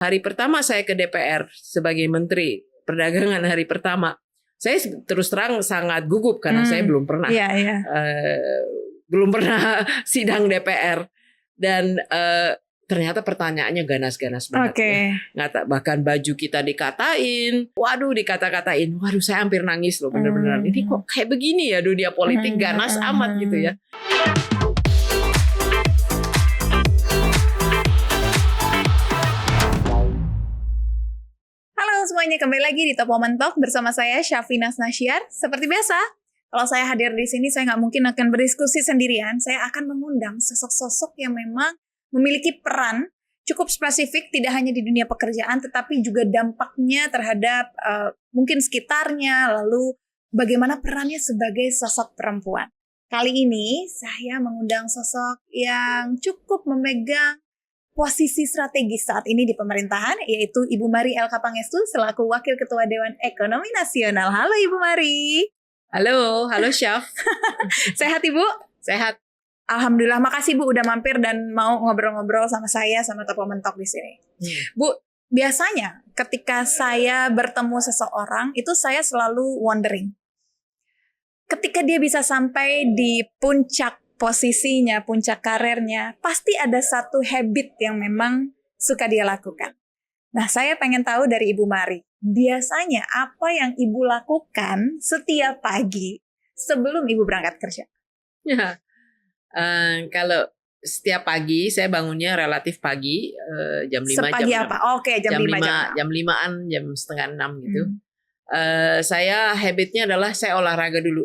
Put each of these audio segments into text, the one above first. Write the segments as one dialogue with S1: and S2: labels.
S1: Hari pertama saya ke DPR sebagai Menteri Perdagangan hari pertama, saya terus terang sangat gugup karena saya belum pernah sidang DPR dan ternyata pertanyaannya ganas-ganas banget. Bahkan baju kita dikatain, dikata-katain, saya hampir nangis loh bener-bener. Ini kok kayak begini ya dunia politik, ganas amat gitu ya.
S2: Semuanya, kembali lagi di Top Woman Talk bersama saya Syafina Nasyar. Seperti biasa, kalau saya hadir di sini saya nggak mungkin akan berdiskusi sendirian. Saya akan mengundang sosok-sosok yang memang memiliki peran cukup spesifik, tidak hanya di dunia pekerjaan, tetapi juga dampaknya terhadap mungkin sekitarnya, lalu bagaimana perannya sebagai sosok perempuan. Kali ini saya mengundang sosok yang cukup memegang posisi strategis saat ini di pemerintahan, yaitu Ibu Mari Elka Pangestu selaku Wakil Ketua Dewan Ekonomi Nasional. Halo Ibu Mari.
S1: Halo Syaf.
S2: Sehat Ibu?
S1: Sehat.
S2: Alhamdulillah, makasih Bu udah mampir dan mau ngobrol-ngobrol sama saya sama Top Woman Talk di sini. Bu, biasanya ketika saya bertemu seseorang itu saya selalu wondering. Ketika dia bisa sampai di puncak posisinya, puncak karirnya, pasti ada satu habit yang memang suka dia lakukan. Nah, saya pengen tahu dari Ibu Mari, biasanya apa yang Ibu lakukan setiap pagi sebelum Ibu berangkat kerja?
S1: Kalau setiap pagi, saya bangunnya relatif pagi, jam 5.
S2: Sepagi
S1: jam
S2: apa? Oke, jam 5.
S1: Jam 5-an, jam setengah 6 gitu. Saya habitnya adalah saya olahraga dulu.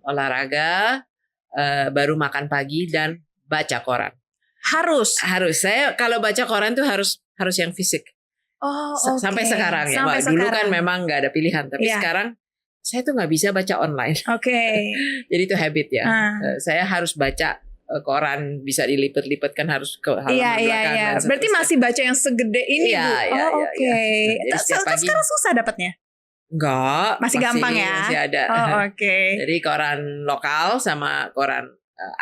S1: Olahraga, baru makan pagi dan baca koran.
S2: Harus.
S1: Saya kalau baca koran tuh harus yang fisik. Sampai sekarang ya. Dulu kan memang nggak ada pilihan, tapi sekarang saya tuh nggak bisa baca online. Jadi itu habit ya. Saya harus baca koran, bisa dilipet-lipet kan, harus ke halaman belakang.
S2: Berarti masih baca yang segede ini, Bu. Sekarang susah dapatnya?
S1: Enggak,
S2: masih gampang ya.
S1: Masih ada. Jadi koran lokal sama koran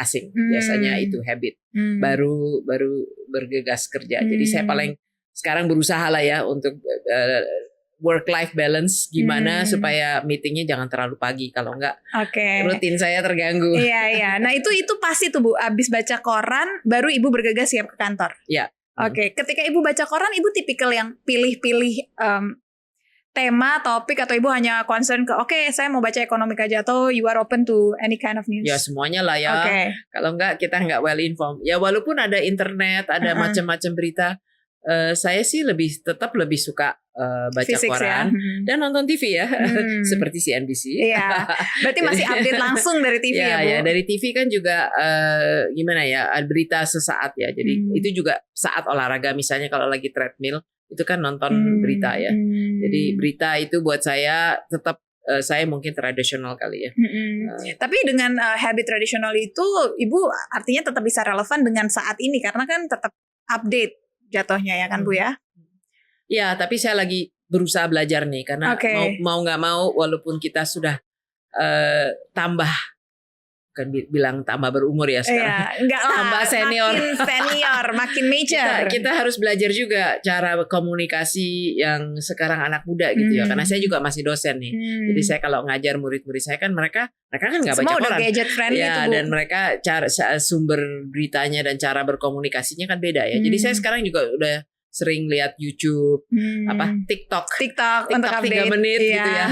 S1: asing biasanya itu habit. Baru bergegas kerja. Jadi saya paling sekarang berusaha lah ya untuk work life balance, gimana supaya meetingnya jangan terlalu pagi, kalau enggak rutin saya terganggu.
S2: Nah itu pasti tuh Bu, abis baca koran baru Ibu bergegas siap ke kantor. Ketika Ibu baca koran, Ibu tipikal yang pilih-pilih tema, topik, atau Ibu hanya concern ke saya mau baca ekonomi aja, atau you are open to any kind of news?
S1: Ya semuanya lah ya. Kalau enggak kita enggak well informed. Ya walaupun ada internet, ada macam-macam berita, saya sih tetap lebih suka baca Physics, koran dan nonton TV ya, seperti CNBC.
S2: Berarti masih update langsung dari TV ya Bu?
S1: Ya dari TV kan juga gimana ya, berita sesaat ya. Jadi itu juga saat olahraga, misalnya kalau lagi treadmill itu kan nonton berita ya. Jadi berita itu buat saya tetap saya mungkin tradisional kali ya.
S2: Tapi dengan habit tradisional itu Ibu artinya tetap bisa relevan dengan saat ini, karena kan tetap update jatuhnya ya kan Bu ya?
S1: Ya, tapi saya lagi berusaha belajar nih, karena mau nggak mau, walaupun kita sudah tambah, kan bilang tambah berumur ya sekarang.
S2: Enggak lah,
S1: tambah senior.
S2: Makin senior, makin major.
S1: Kita harus belajar juga cara komunikasi yang sekarang anak muda gitu ya. Karena saya juga masih dosen nih. Jadi saya kalau ngajar murid-murid saya kan mereka kan nggak baca koran.
S2: Semua udah gadget friendly tuh Bu.
S1: Dan mereka sumber beritanya dan cara berkomunikasinya kan beda ya. Jadi saya sekarang juga udah sering lihat YouTube, TikTok untuk 3 menit gitu ya.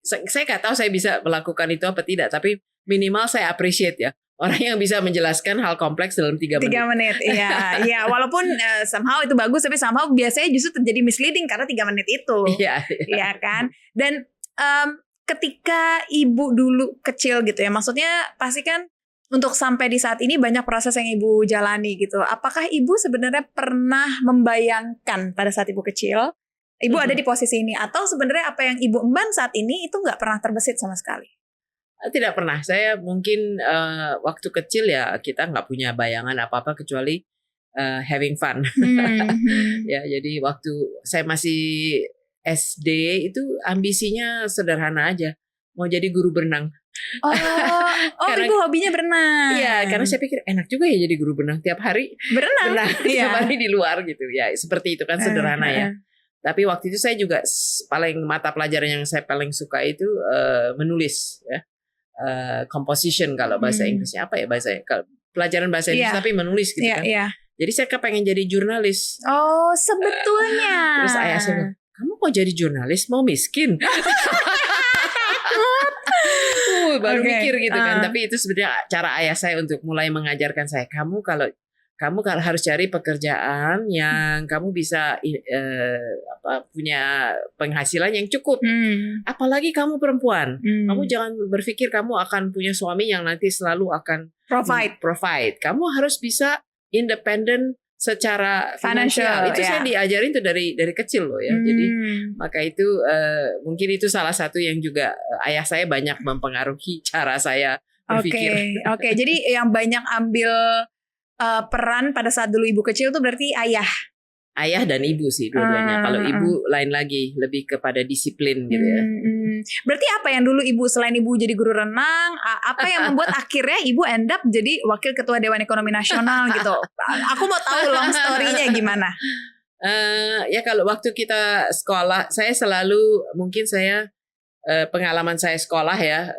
S1: Saya nggak tahu saya bisa melakukan itu apa tidak, tapi minimal saya appreciate ya orang yang bisa menjelaskan hal kompleks dalam 3 menit.
S2: 3 menit, iya. Walaupun somehow itu bagus, tapi somehow biasanya justru terjadi misleading karena 3 menit itu. Iya kan. Dan ketika Ibu dulu kecil gitu ya, maksudnya pasti kan untuk sampai di saat ini banyak proses yang Ibu jalani gitu. Apakah Ibu sebenarnya pernah membayangkan pada saat Ibu kecil Ibu ada di posisi ini, atau sebenarnya apa yang Ibu emban saat ini itu nggak pernah terbesit sama sekali?
S1: Tidak pernah. Saya mungkin waktu kecil ya kita nggak punya bayangan apa-apa kecuali having fun. Ya, jadi waktu saya masih SD itu ambisinya sederhana aja, mau jadi guru berenang. Karena,
S2: ibu hobinya berenang.
S1: Iya, karena saya pikir enak juga ya jadi guru berenang tiap hari.
S2: Berenang.
S1: Tiap hari di luar gitu. Ya, seperti itu kan sederhana ya. Tapi waktu itu saya juga paling mata pelajaran yang saya paling suka itu menulis ya. Composition kalau bahasa Inggrisnya apa ya bahasanya? Kalau pelajaran bahasa Inggris tapi menulis gitu kan. Jadi saya pengen jadi jurnalis.
S2: Oh, sebetulnya.
S1: Terus ayah saya bilang, kamu mau jadi jurnalis mau miskin? Baru mikir gitu kan. Tapi itu sebenarnya cara ayah saya untuk mulai mengajarkan saya, kamu kalau harus cari pekerjaan yang kamu bisa punya penghasilan yang cukup. Apalagi kamu perempuan. Kamu jangan berpikir kamu akan punya suami yang nanti selalu akan provide. Kamu harus bisa independen secara finansial. Itu saya diajarin tuh dari kecil loh ya. Jadi maka itu mungkin itu salah satu yang juga ayah saya banyak mempengaruhi cara saya berpikir.
S2: Oke. Jadi yang banyak ambil peran pada saat dulu ibu kecil tuh berarti ayah.
S1: Ayah dan ibu sih dua-duanya. Kalau ibu lain lagi, lebih kepada disiplin gitu ya.
S2: Berarti apa yang dulu ibu, selain ibu jadi guru renang, apa yang membuat akhirnya ibu end up jadi wakil ketua Dewan Ekonomi Nasional gitu? Aku mau tahu long story-nya gimana.
S1: Ya kalau waktu kita sekolah, saya selalu mungkin pengalaman saya sekolah ya,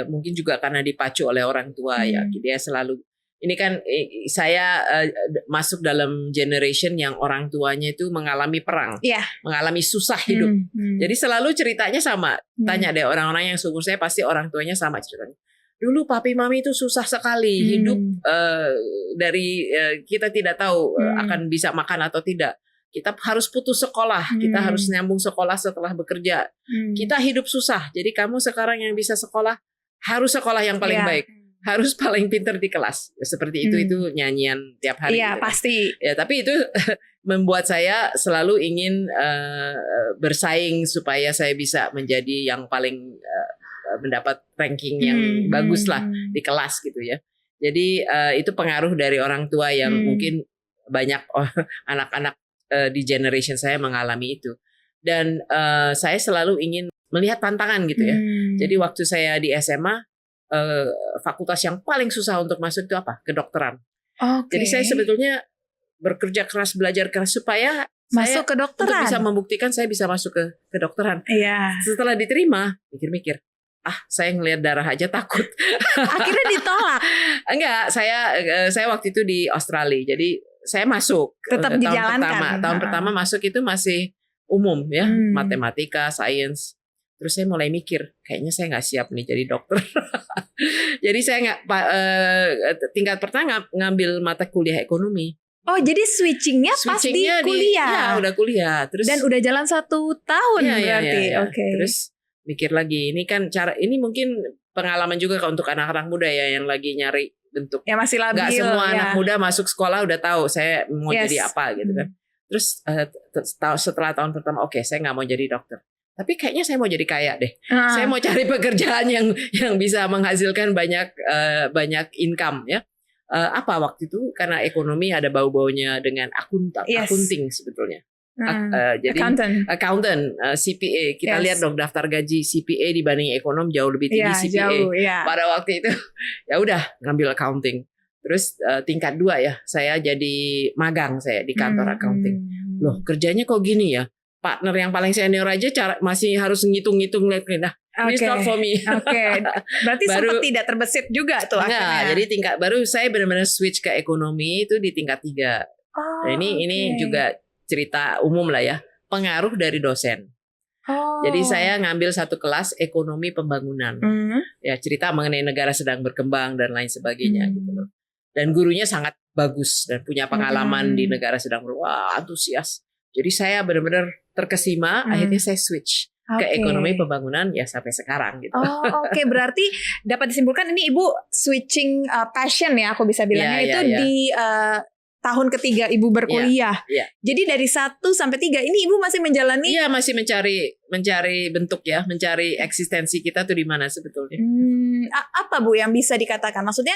S1: mungkin juga karena dipacu oleh orang tua ya. Dia selalu, ini kan saya masuk dalam generation yang orang tuanya itu mengalami perang, mengalami susah hidup. Jadi selalu ceritanya sama. Tanya deh orang-orang yang seumur saya, pasti orang tuanya sama ceritanya. Dulu papi mami itu susah sekali hidup, dari kita tidak tahu akan bisa makan atau tidak. Kita harus putus sekolah, kita harus nyambung sekolah setelah bekerja. Kita hidup susah. Jadi kamu sekarang yang bisa sekolah, harus sekolah yang paling baik. Harus paling pinter di kelas. Seperti itu nyanyian tiap hari.
S2: Iya, gitu pasti.
S1: Ya, tapi itu membuat saya selalu ingin bersaing supaya saya bisa menjadi yang paling mendapat ranking yang bagus lah di kelas gitu ya. Jadi itu pengaruh dari orang tua yang mungkin banyak anak-anak di generation saya mengalami itu. Dan saya selalu ingin melihat tantangan gitu ya. Jadi waktu saya di SMA, fakultas yang paling susah untuk masuk itu apa? Kedokteran. Jadi saya sebetulnya bekerja keras, belajar keras supaya
S2: masuk ke kedokteran.
S1: Untuk bisa membuktikan saya bisa masuk ke kedokteran. Setelah diterima, mikir-mikir, saya ngelihat darah aja takut.
S2: Akhirnya ditolak.
S1: Enggak, saya waktu itu di Australia. Jadi saya masuk.
S2: Tetap dijalankan.
S1: Tahun pertama masuk itu masih umum ya, matematika, sains. Terus saya mulai mikir, kayaknya saya nggak siap nih jadi dokter. Jadi saya tingkat pertama ngambil mata kuliah ekonomi.
S2: Oh, jadi switchingnya pas di kuliah?
S1: Iya, udah kuliah. Terus,
S2: dan udah jalan 1 tahun berarti.
S1: Oke. Terus mikir lagi, ini kan ini mungkin pengalaman juga untuk anak-anak muda ya yang lagi nyari bentuk.
S2: Ya masih labil.
S1: Gak semua anak muda masuk sekolah udah tahu saya mau jadi apa gitu kan. Terus setelah tahun pertama, saya nggak mau jadi dokter. Tapi kayaknya saya mau jadi kaya deh. Saya mau cari pekerjaan yang bisa menghasilkan banyak income ya. Apa waktu itu karena ekonomi ada bau-baunya dengan accounting sebetulnya. Jadi accountant, CPA. Kita lihat dong daftar gaji CPA dibanding ekonom jauh lebih tinggi CPA.
S2: Jauh,
S1: pada waktu itu ya udah ngambil accounting. Terus tingkat 2 ya, saya jadi magang saya di kantor accounting. Loh, kerjanya kok gini ya? Partner yang paling senior aja masih harus ngitung-ngitung nah, this not for me.
S2: Berarti sempat tidak terbesit juga tuh akhirnya.
S1: Jadi baru saya benar-benar switch ke ekonomi itu di tingkat 3. Nah, ini juga cerita umum lah ya, pengaruh dari dosen. Jadi saya ngambil satu kelas ekonomi pembangunan. Ya, cerita mengenai negara sedang berkembang dan lain sebagainya gitu loh. Dan gurunya sangat bagus dan punya pengalaman di negara sedang antusias. Jadi saya benar-benar terkesima, akhirnya saya switch ke ekonomi pembangunan ya sampai sekarang gitu.
S2: Berarti dapat disimpulkan ini Ibu switching passion ya, aku bisa bilangnya di tahun ketiga Ibu berkuliah. Jadi dari 1 sampai 3 ini Ibu masih menjalani?
S1: Iya, masih mencari bentuk ya, mencari eksistensi kita tuh di mana sebetulnya.
S2: Apa Bu yang bisa dikatakan? Maksudnya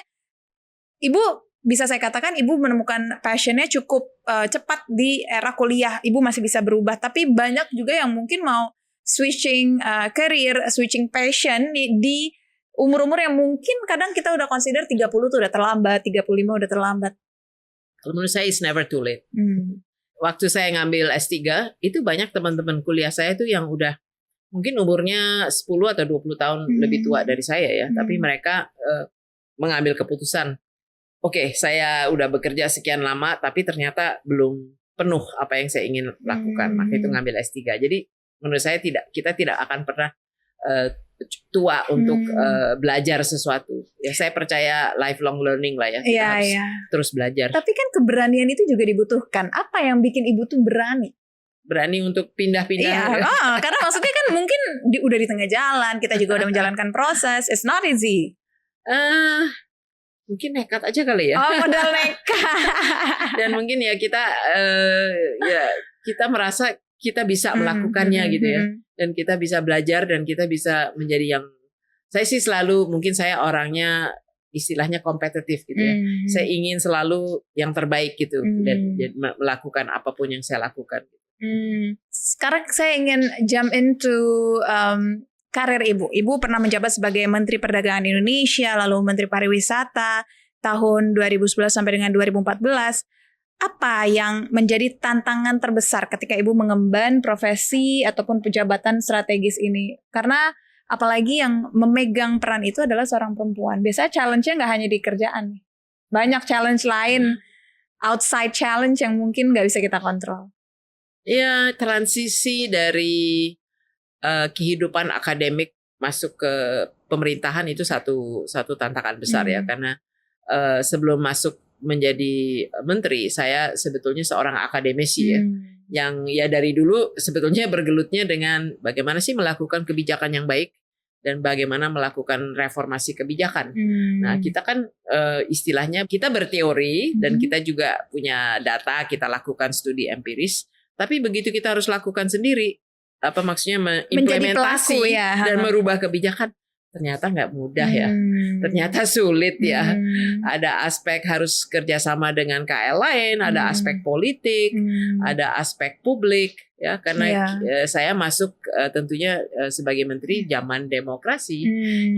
S2: Ibu bisa saya katakan Ibu menemukan passionnya cukup cepat di era kuliah. Ibu masih bisa berubah. Tapi banyak juga yang mungkin mau switching career, switching passion di umur-umur yang mungkin kadang kita udah consider 30 tuh udah terlambat, 35 udah terlambat.
S1: Kalau menurut saya it's never too late. Waktu saya ngambil S3, itu banyak teman-teman kuliah saya tuh yang udah mungkin umurnya 10 atau 20 tahun lebih tua dari saya ya. Tapi mereka mengambil keputusan, oke, saya udah bekerja sekian lama, tapi ternyata belum penuh apa yang saya ingin lakukan. Maka itu ngambil S3. Jadi menurut saya kita tidak akan pernah tua untuk belajar sesuatu. Ya saya percaya lifelong learning lah ya. Kita harus terus belajar.
S2: Tapi kan keberanian itu juga dibutuhkan. Apa yang bikin ibu tuh berani?
S1: Berani untuk pindah-pindah.
S2: Iya, karena maksudnya kan mungkin udah di tengah jalan, kita juga udah menjalankan proses. It's not easy.
S1: Mungkin nekat aja kali ya.
S2: Oh, modal nekat.
S1: Dan mungkin ya kita merasa kita bisa melakukannya gitu ya. Dan kita bisa belajar dan kita bisa menjadi yang, saya sih selalu, mungkin saya orangnya istilahnya kompetitif gitu ya. Saya ingin selalu yang terbaik gitu dan melakukan apapun yang saya lakukan.
S2: Sekarang saya ingin jump into karir ibu. Ibu pernah menjabat sebagai Menteri Perdagangan Indonesia, lalu Menteri Pariwisata tahun 2011 sampai dengan 2014. Apa yang menjadi tantangan terbesar ketika ibu mengemban profesi ataupun pejabatan strategis ini? Karena apalagi yang memegang peran itu adalah seorang perempuan. Biasanya challenge-nya nggak hanya di kerjaan. Banyak challenge lain, outside challenge yang mungkin nggak bisa kita kontrol.
S1: Ya, transisi dari kehidupan akademik masuk ke pemerintahan itu satu tantangan besar ya. Karena sebelum masuk menjadi menteri, saya sebetulnya seorang akademisi ya, yang ya dari dulu sebetulnya bergelutnya dengan bagaimana sih melakukan kebijakan yang baik dan bagaimana melakukan reformasi kebijakan. Nah, kita kan istilahnya kita berteori dan kita juga punya data, kita lakukan studi empiris, tapi begitu kita harus lakukan sendiri, apa maksudnya mengimplementasi dan merubah kebijakan, ternyata nggak mudah ya. Ternyata sulit ya. Ada aspek harus kerjasama dengan KL lain, ada aspek politik, ada aspek publik ya. Karena saya masuk tentunya sebagai menteri zaman demokrasi,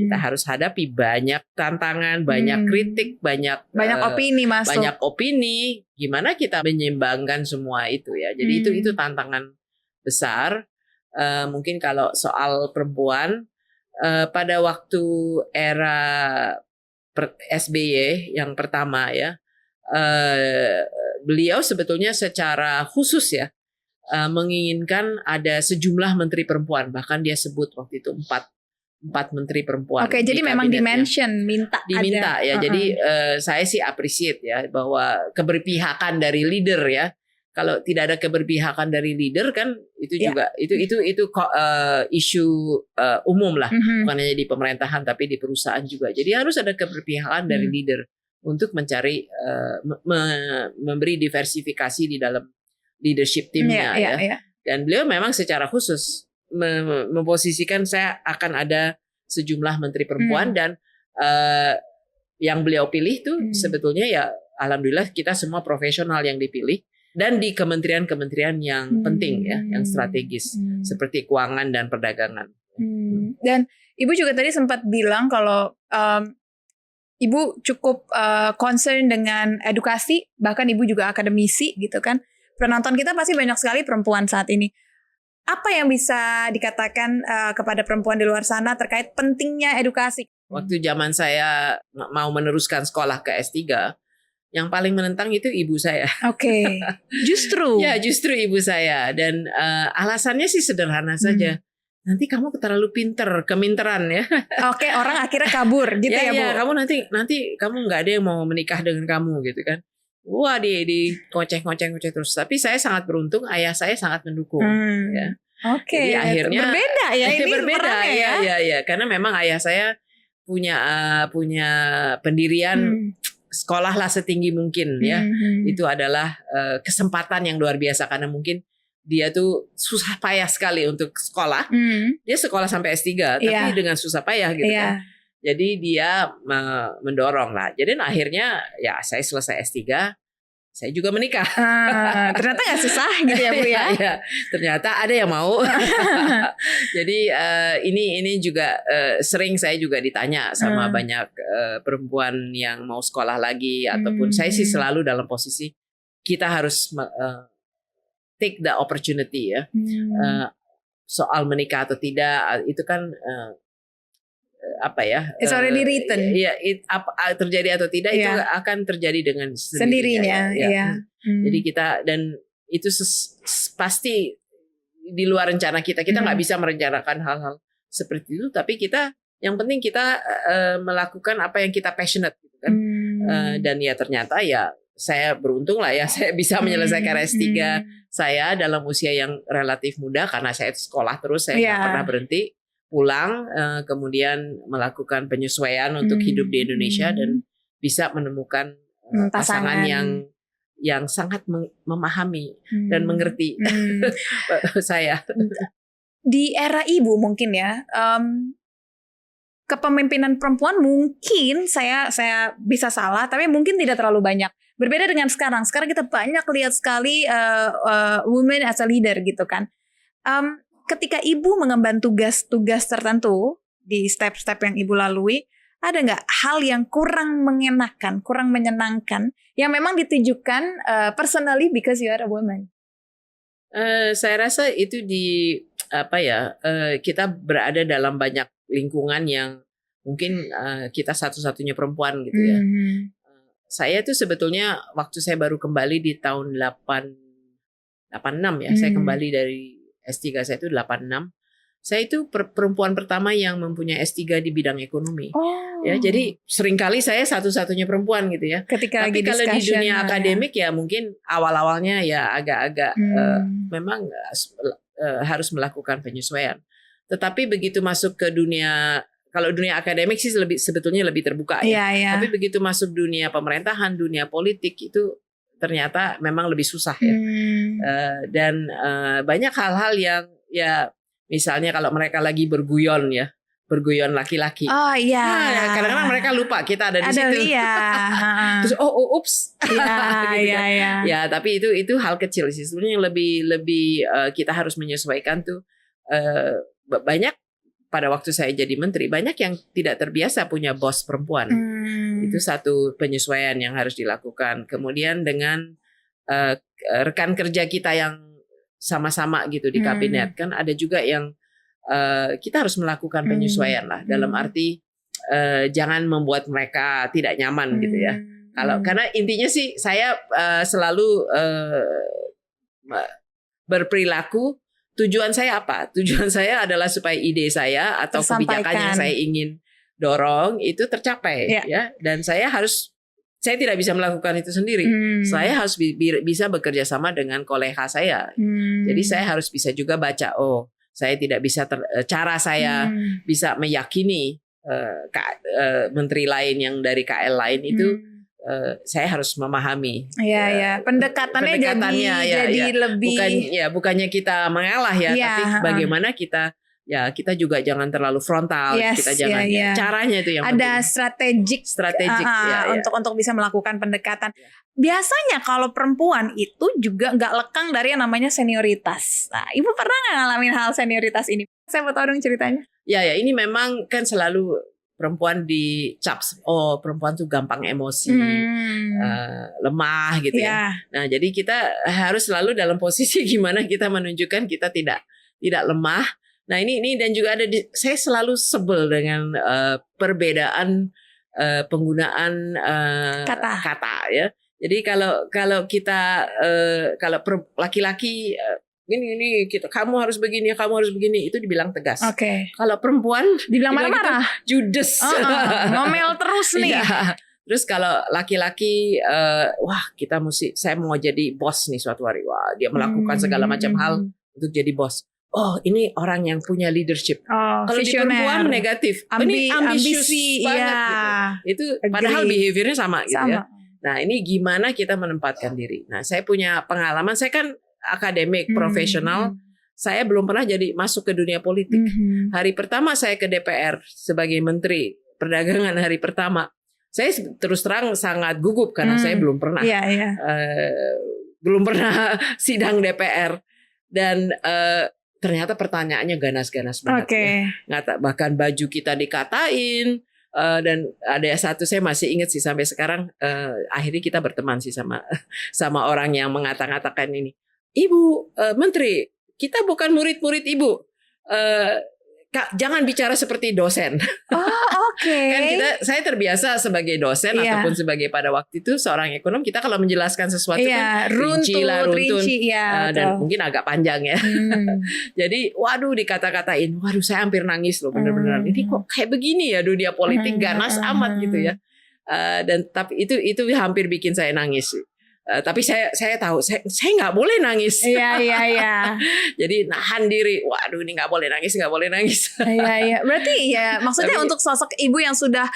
S1: kita harus hadapi banyak tantangan, banyak kritik, banyak
S2: opini masuk.
S1: Banyak opini. Gimana kita menyeimbangkan semua itu ya. Jadi itu tantangan besar. Mungkin kalau soal perempuan, pada waktu era SBY yang pertama ya, beliau sebetulnya secara khusus ya menginginkan ada sejumlah menteri perempuan, bahkan dia sebut waktu itu empat menteri perempuan.
S2: Oke, jadi memang diminta
S1: ada. Ya. Jadi saya sih appreciate ya bahwa keberpihakan dari leader ya. Kalau tidak ada keberpihakan dari leader kan itu juga itu isu umum lah, bukan hanya di pemerintahan tapi di perusahaan juga. Jadi harus ada keberpihakan dari leader untuk mencari memberi diversifikasi di dalam leadership timnya ya. Dan beliau memang secara khusus memposisikan saya akan ada sejumlah menteri perempuan dan yang beliau pilih tuh sebetulnya ya alhamdulillah kita semua profesional yang dipilih. Dan di kementerian-kementerian yang penting ya, yang strategis seperti keuangan dan perdagangan.
S2: Dan ibu juga tadi sempat bilang kalau ibu cukup concern dengan edukasi, bahkan ibu juga akademisi gitu kan. Penonton kita pasti banyak sekali perempuan saat ini. Apa yang bisa dikatakan kepada perempuan di luar sana terkait pentingnya edukasi?
S1: Waktu zaman saya mau meneruskan sekolah ke S3, yang paling menentang itu ibu saya.
S2: Oke. Justru.
S1: Ya, justru ibu saya. Dan alasannya sih sederhana saja. Nanti kamu terlalu keminteran ya.
S2: Oke, orang akhirnya kabur gitu ya, Bu.
S1: Ya, kamu nanti kamu nggak ada yang mau menikah dengan kamu gitu kan. Wah, di ngoceh terus. Tapi saya sangat beruntung, ayah saya sangat mendukung ya.
S2: Oke.
S1: Jadi akhirnya
S2: berbeda ya ini.
S1: Berbeda ya. Karena memang ayah saya punya pendirian sekolahlah setinggi mungkin ya. Itu adalah kesempatan yang luar biasa karena mungkin dia tuh susah payah sekali untuk sekolah. Dia sekolah sampai S3 tapi dengan susah payah gitu kan. Jadi dia mendorong lah. Jadi akhirnya ya saya selesai S3 saya juga menikah.
S2: Ternyata nggak susah gitu ya Bu ya.
S1: Ya, ternyata ada yang mau. Jadi ini juga sering saya juga ditanya sama banyak perempuan yang mau sekolah lagi ataupun saya sih selalu dalam posisi kita harus take the opportunity ya. Soal menikah atau tidak itu kan apa ya?
S2: It's already written.
S1: Ya, terjadi atau tidak itu akan terjadi dengan
S2: sendirinya. Ya.
S1: Jadi kita dan itu pasti di luar rencana kita. Kita nggak bisa merencanakan hal-hal seperti itu. Tapi yang penting kita melakukan apa yang kita passionate, gitu kan? Dan ya ternyata ya saya beruntung lah ya saya bisa menyelesaikan S3 saya dalam usia yang relatif muda karena saya sekolah terus saya nggak pernah berhenti. Pulang kemudian melakukan penyesuaian untuk hidup di Indonesia dan bisa menemukan pasangan yang sangat memahami dan mengerti saya.
S2: Di era Ibu mungkin ya kepemimpinan perempuan mungkin saya bisa salah tapi mungkin tidak terlalu banyak. Berbeda dengan sekarang. Sekarang kita banyak lihat sekali women as a leader gitu kan. Ketika Ibu mengemban tugas-tugas tertentu di step-step yang Ibu lalui, ada nggak hal yang kurang mengenakan, kurang menyenangkan, yang memang ditujukan personally because you are a woman?
S1: Saya rasa itu kita berada dalam banyak lingkungan yang mungkin kita satu-satunya perempuan gitu ya. Saya tuh sebetulnya waktu saya baru kembali di tahun 86 ya, saya kembali dari S3 saya itu 86. Saya itu perempuan pertama yang mempunyai S3 di bidang ekonomi. Ya, jadi seringkali saya satu-satunya perempuan gitu ya. Tapi kalau di dunia akademik ya mungkin awal-awalnya ya agak-agak memang harus melakukan penyesuaian. Tetapi begitu masuk ke kalau dunia akademik sih sebetulnya lebih terbuka ya. Tapi begitu masuk dunia pemerintahan, dunia politik itu ternyata memang lebih susah ya. Dan banyak hal-hal yang ya misalnya kalau mereka lagi berguyon laki-laki.
S2: Oh iya.
S1: Nah, kadang-kadang mereka lupa kita ada di situ.
S2: Iya.
S1: Terus ups. Ya, tapi itu hal kecil sih. Sebenarnya yang lebih kita harus menyesuaikan tuh banyak pada waktu saya jadi menteri banyak yang tidak terbiasa punya bos perempuan. Itu satu penyesuaian yang harus dilakukan. Kemudian dengan rekan kerja kita yang sama-sama gitu di kabinet kan ada juga yang kita harus melakukan penyesuaian lah dalam arti jangan membuat mereka tidak nyaman gitu ya. Karena intinya sih saya selalu berperilaku. Tujuan saya apa? Tujuan saya adalah supaya ide saya atau kebijakan yang saya ingin dorong itu tercapai ya. Dan saya tidak bisa melakukan itu sendiri. Saya harus bisa bekerja sama dengan kolega saya. Jadi saya harus bisa juga baca. Oh, saya tidak bisa cara saya bisa meyakini menteri lain yang dari KL lain itu. Saya harus memahami.
S2: Pendekatannya jadi lebih
S1: bukannya kita mengalah ya, tapi bagaimana kita juga jangan terlalu frontal, kita jangan caranya itu yang
S2: ada
S1: penting. strategik
S2: untuk bisa melakukan pendekatan. Biasanya kalau perempuan itu juga nggak lekang dari yang namanya senioritas. Nah, Ibu pernah nggak ngalamin hal senioritas ini? Saya mau tahu dong ceritanya.
S1: Ya ini memang kan selalu perempuan dicap, perempuan tuh gampang emosi, lemah gitu ya. Nah jadi kita harus selalu dalam posisi gimana kita menunjukkan kita tidak lemah. Nah ini dan juga saya selalu sebel dengan perbedaan penggunaan kata ya. Jadi kalau kita kalau laki-laki ini kamu harus begini itu dibilang tegas. Kalau perempuan
S2: dibilang marah-marah,
S1: judes,
S2: ngomel terus nih.
S1: Terus kalau laki-laki, saya mau jadi bos nih suatu hari, dia melakukan segala macam hal untuk jadi bos. Oh ini orang yang punya leadership. Kalau di perempuan negatif, ini ambisi banget gitu. Itu padahal behaviornya sama gitu ya. Nah ini gimana kita menempatkan diri. Nah saya punya pengalaman, saya kan akademik, profesional, saya belum pernah masuk ke dunia politik. Hari pertama saya ke DPR sebagai menteri perdagangan hari pertama, saya terus terang sangat gugup karena saya belum pernah sidang DPR dan ternyata pertanyaannya ganas-ganas banget. Bahkan baju kita dikatain. Dan ada satu saya masih ingat sih sampai sekarang, akhirnya kita berteman sih sama orang yang mengatakan ini, Ibu Menteri, kita bukan murid-murid Ibu, Kak, jangan bicara seperti dosen. Kan saya terbiasa sebagai dosen ataupun sebagai pada waktu itu seorang ekonom, kita kalau menjelaskan sesuatu kan rinci, dan mungkin agak panjang ya. Jadi waduh dikata-katain, waduh saya hampir nangis loh benar-benar. Ini kok kayak begini ya dunia politik ganas amat gitu ya. Dan tapi itu hampir bikin saya nangis. Tapi saya tahu saya nggak boleh nangis.
S2: Iya.
S1: Jadi nahan diri. Waduh ini nggak boleh nangis.
S2: Iya. Berarti ya maksudnya untuk sosok ibu yang sudah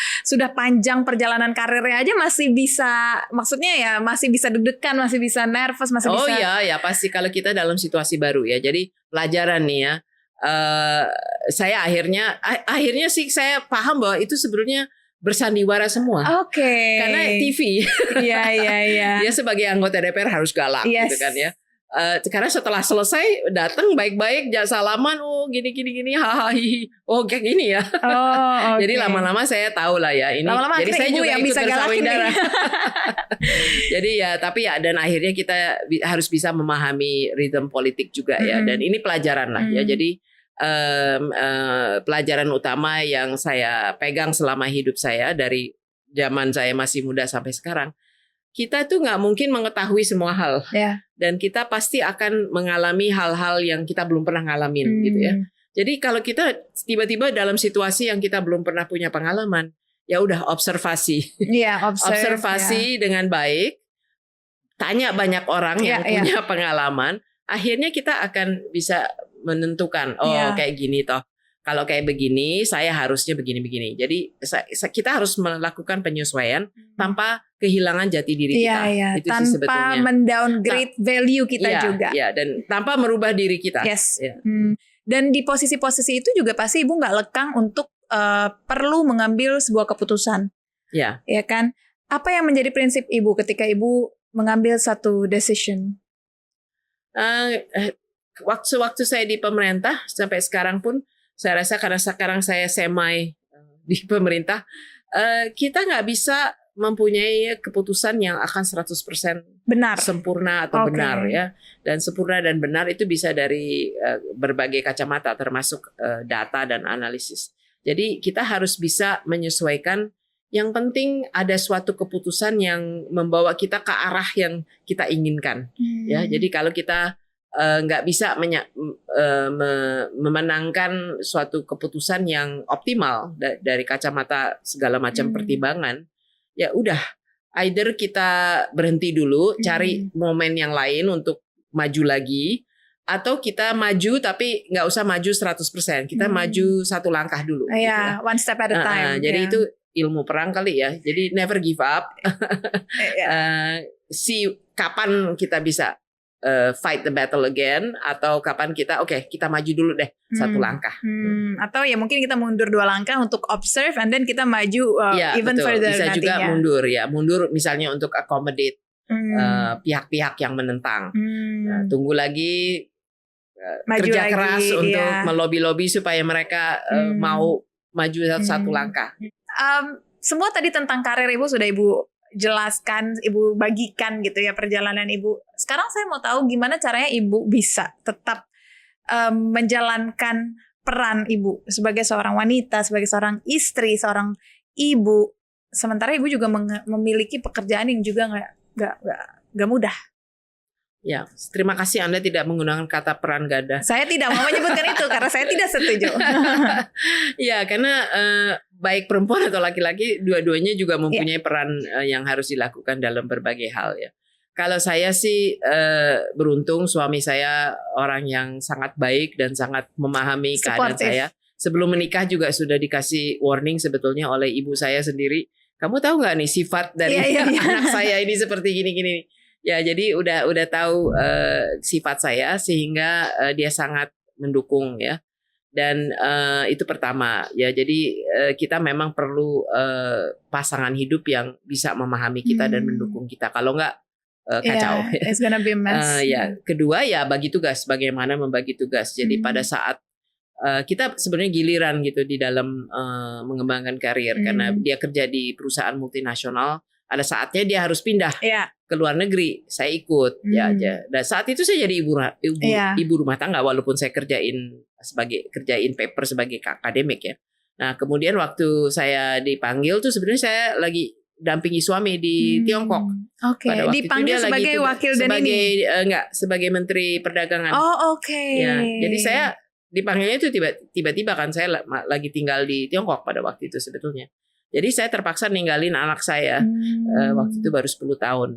S2: panjang perjalanan karirnya aja masih bisa, maksudnya ya masih bisa deg-degan, masih bisa nervous, masih bisa.
S1: Oh iya pasti kalau kita dalam situasi baru ya. Jadi pelajaran nih ya. Saya akhirnya sih saya paham bahwa itu sebenarnya bersandiwara semua. Karena TV.
S2: Iya.
S1: Dia sebagai anggota DPR harus galak gitu kan ya. Karena setelah selesai datang baik-baik, salaman, gini hahaha, kayak gini ya. Jadi lama-lama saya tahu lah ya ini.
S2: Lama-lama
S1: jadi saya juga
S2: yang
S1: ikut
S2: bisa galakin
S1: darah. Jadi ya tapi ya dan akhirnya kita harus bisa memahami ritme politik juga ya. Dan ini pelajaran lah ya. Jadi pelajaran utama yang saya pegang selama hidup saya dari zaman saya masih muda sampai sekarang, kita tuh nggak mungkin mengetahui semua hal dan kita pasti akan mengalami hal-hal yang kita belum pernah ngalamin gitu ya. Jadi kalau kita tiba-tiba dalam situasi yang kita belum pernah punya pengalaman, ya udah observasi, observasi dengan baik, tanya banyak orang yang punya pengalaman, akhirnya kita akan bisa menentukan kayak gini toh. Kalau kayak begini saya harusnya begini-begini. Jadi kita harus melakukan penyesuaian tanpa kehilangan jati diri kita. Itu tanpa
S2: sih sebetulnya. Mendowngrade value kita juga.
S1: Iya, dan tanpa merubah diri kita.
S2: Dan di posisi-posisi itu juga pasti ibu nggak lekang untuk perlu mengambil sebuah keputusan. Ya kan? Apa yang menjadi prinsip ibu ketika ibu mengambil satu decision?
S1: Waktu saya di pemerintah sampai sekarang pun saya rasa karena sekarang saya semai di pemerintah, kita nggak bisa mempunyai keputusan yang akan 100%
S2: benar,
S1: sempurna atau benar ya. Dan sempurna dan benar itu bisa dari berbagai kacamata termasuk data dan analisis. Jadi kita harus bisa menyesuaikan. Yang penting ada suatu keputusan yang membawa kita ke arah yang kita inginkan. Ya, jadi kalau kita nggak bisa memenangkan suatu keputusan yang optimal dari kacamata segala macam pertimbangan, ya udah, either kita berhenti dulu, cari momen yang lain untuk maju lagi, atau kita maju tapi nggak usah maju 100%, kita maju satu langkah dulu.
S2: Gitu ya. One step at a time.
S1: Jadi itu ilmu perang kali ya. Jadi never give up. See kapan kita bisa fight the battle again, atau kapan kita kita maju dulu deh satu langkah.
S2: Atau ya mungkin kita mundur 2 langkah untuk observe and then kita maju even further.
S1: Bisa juga mundur misalnya untuk accommodate pihak-pihak yang menentang. Tunggu lagi, kerja keras untuk melobi-lobi supaya mereka mau maju satu langkah.
S2: Semua tadi tentang karir ibu sudah ibu jelaskan, ibu bagikan gitu ya perjalanan ibu. Sekarang saya mau tahu gimana caranya ibu bisa tetap menjalankan peran ibu sebagai seorang wanita, sebagai seorang istri, seorang ibu. Sementara ibu juga memiliki pekerjaan yang juga nggak mudah.
S1: Ya, terima kasih Anda tidak menggunakan kata peran ganda.
S2: Saya tidak mau menyebutkan itu karena saya tidak setuju.
S1: Ya, karena baik perempuan atau laki-laki, dua-duanya juga mempunyai peran yang harus dilakukan dalam berbagai hal ya. Kalau saya sih beruntung suami saya orang yang sangat baik dan sangat memahami keadaan saya. Sebelum menikah juga sudah dikasih warning sebetulnya oleh ibu saya sendiri. Kamu tahu nggak nih sifat dari anak saya ini seperti gini-gini. Ya, jadi udah tahu sifat saya sehingga dia sangat mendukung ya. Dan itu pertama ya. Jadi kita memang perlu pasangan hidup yang bisa memahami kita dan mendukung kita. Kalau enggak kacau.
S2: Yeah, it's gonna be a mess.
S1: Ya, kedua ya bagi tugas, bagaimana membagi tugas. Jadi pada saat kita sebenarnya giliran gitu di dalam mengembangkan karir, karena dia kerja di perusahaan multinasional, ada saatnya dia harus pindah ke luar negeri. Saya ikut ya aja. Dan saat itu saya jadi ibu rumah tangga, walaupun saya kerjain paper sebagai akademik ya. Nah kemudian waktu saya dipanggil tuh sebenarnya saya lagi dampingi suami di Tiongkok.
S2: Oke. Dipanggil sebagai wakil dan ini?
S1: Sebagai Menteri Perdagangan.
S2: Oh oke.
S1: Ya, jadi saya dipanggilnya itu tiba-tiba kan, saya lagi tinggal di Tiongkok pada waktu itu sebetulnya. Jadi saya terpaksa ninggalin anak saya waktu itu baru 10 tahun.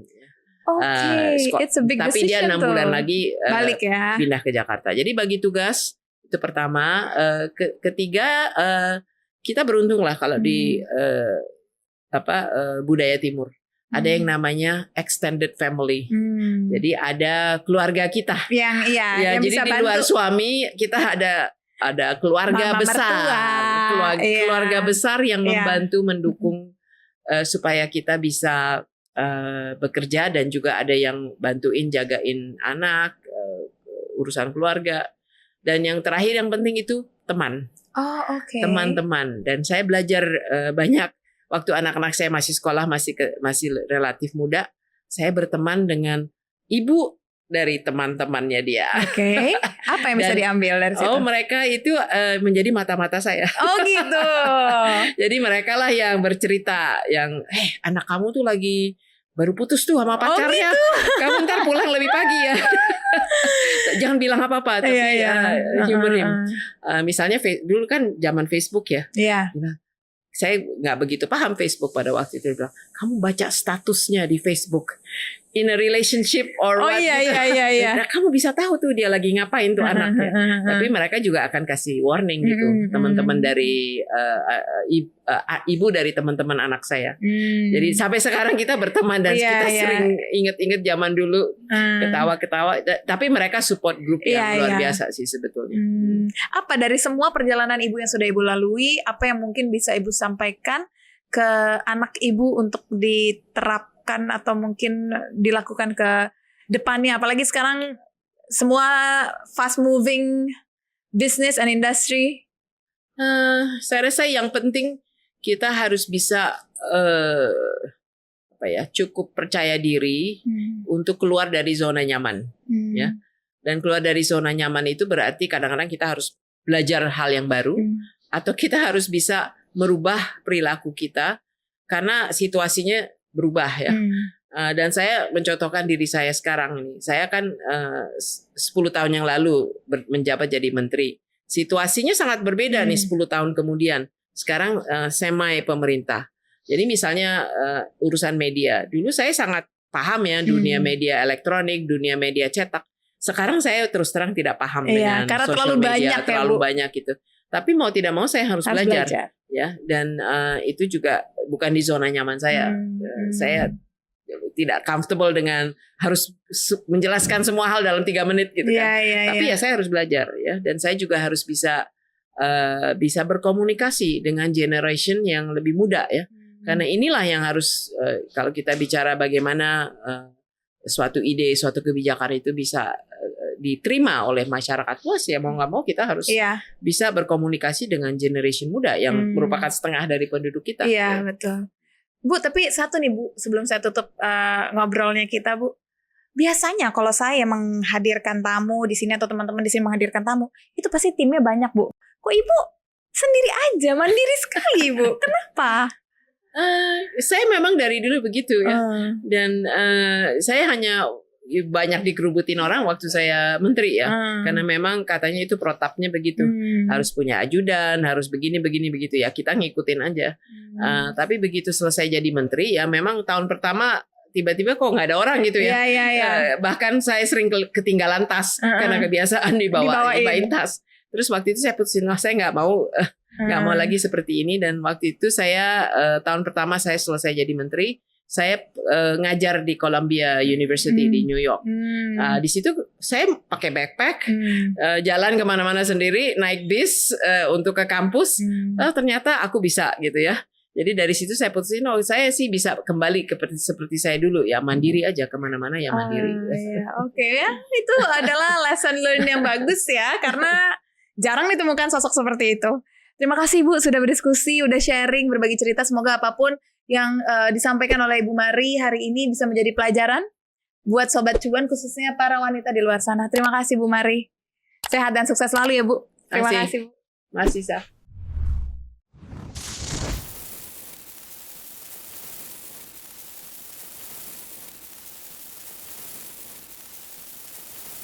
S2: It's a big
S1: tapi dia 6 bulan lagi
S2: balik ya.
S1: Pindah ke Jakarta. Jadi bagi tugas itu pertama. Ketiga kita beruntung lah kalau di budaya Timur. Ada yang namanya extended family. Jadi ada keluarga kita. Yang
S2: yang
S1: jadi
S2: bisa
S1: di
S2: bantu.
S1: luar suami kita ada keluarga
S2: Mama
S1: besar. Keluarga besar yang membantu mendukung supaya kita bisa bekerja, dan juga ada yang bantuin jagain anak, urusan keluarga. Dan yang terakhir yang penting itu teman. Teman-teman. Dan saya belajar banyak. Waktu anak-anak saya masih sekolah, masih relatif muda, saya berteman dengan ibu dari teman-temannya dia.
S2: Oke. Apa yang bisa diambil dari situ?
S1: Mereka itu menjadi mata-mata saya.
S2: Oh gitu.
S1: Jadi mereka lah yang bercerita, yang anak kamu tuh lagi baru putus tuh sama pacarnya. Gitu? Kamu ntar pulang lebih pagi ya. Jangan bilang apa-apa, tapi humorin. Misalnya dulu kan zaman Facebook ya.
S2: Iya.
S1: Saya nggak begitu paham Facebook pada waktu itu. Dia bilang, kamu baca statusnya di Facebook, in a relationship or what?
S2: Iya.
S1: Nah, kamu bisa tahu tuh dia lagi ngapain tuh anaknya. Tapi mereka juga akan kasih warning gitu, teman-teman dari ibu dari teman-teman anak saya. Jadi sampai sekarang kita berteman dan kita sering inget-inget zaman dulu, ketawa-ketawa. Tapi mereka support group yang luar biasa sih sebetulnya.
S2: Apa dari semua perjalanan ibu yang sudah ibu lalui, apa yang mungkin bisa ibu sampaikan ke anak ibu untuk diterapkan atau mungkin dilakukan ke depannya? Apalagi sekarang semua fast moving business and industry.
S1: Saya rasa yang penting kita harus bisa cukup percaya diri untuk keluar dari zona nyaman, ya. Dan keluar dari zona nyaman itu berarti kadang-kadang kita harus belajar hal yang baru, atau kita harus bisa merubah perilaku kita karena situasinya berubah ya. Dan saya mencontohkan diri saya sekarang nih. Saya kan 10 tahun yang lalu menjabat jadi menteri. Situasinya sangat berbeda nih 10 tahun kemudian. Sekarang semi pemerintah. Jadi misalnya urusan media. Dulu saya sangat paham ya dunia media elektronik, dunia media cetak. Sekarang saya terus terang tidak paham dengan
S2: karena
S1: social media, terlalu banyak gitu. Tapi mau tidak mau saya harus belajar. Ya. Dan itu juga bukan di zona nyaman saya. Saya tidak comfortable dengan harus menjelaskan semua hal dalam 3 menit gitu kan. Tapi ya saya harus belajar ya, dan saya juga harus bisa berkomunikasi dengan generation yang lebih muda ya. Karena inilah yang harus kalau kita bicara bagaimana suatu ide, suatu kebijakan itu bisa diterima oleh masyarakat luas, ya mau nggak mau kita harus bisa berkomunikasi dengan generation muda yang merupakan setengah dari penduduk kita.
S2: Iya, betul. Bu, tapi satu nih Bu, sebelum saya tutup ngobrolnya kita Bu. Biasanya kalau saya menghadirkan tamu di sini atau teman-teman di sini menghadirkan tamu, itu pasti timnya banyak Bu. Kok Ibu sendiri aja, mandiri sekali Bu? Kenapa?
S1: Saya memang dari dulu begitu ya. Dan saya hanya banyak dikerubutin orang waktu saya menteri ya. Karena memang katanya itu protapnya begitu. Harus punya ajudan, harus begini begitu ya. Kita ngikutin aja. Tapi begitu selesai jadi menteri ya, memang tahun pertama tiba-tiba kok nggak ada orang gitu ya. Bahkan saya sering ketinggalan tas karena kebiasaan dibawain tas. Terus waktu itu saya putusin, saya nggak mau lagi seperti ini. Dan waktu itu saya tahun pertama saya selesai jadi menteri, saya ngajar di Columbia University di New York. Di situ saya pakai backpack, jalan kemana-mana sendiri, naik bis untuk ke kampus. Ternyata aku bisa gitu ya. Jadi dari situ saya putusin, saya sih bisa kembali seperti saya dulu ya, mandiri aja kemana-mana ya mandiri.
S2: Ya, oke ya, itu adalah lesson learn yang bagus ya, karena jarang ditemukan sosok seperti itu. Terima kasih Bu sudah berdiskusi, udah sharing, berbagi cerita. Semoga apapun yang disampaikan oleh Ibu Mari hari ini bisa menjadi pelajaran buat Sobat Cuan, khususnya para wanita di luar sana. Terima kasih Bu Mari. Sehat dan sukses selalu ya Bu. Terima kasih Bu.
S1: Masih, Sah.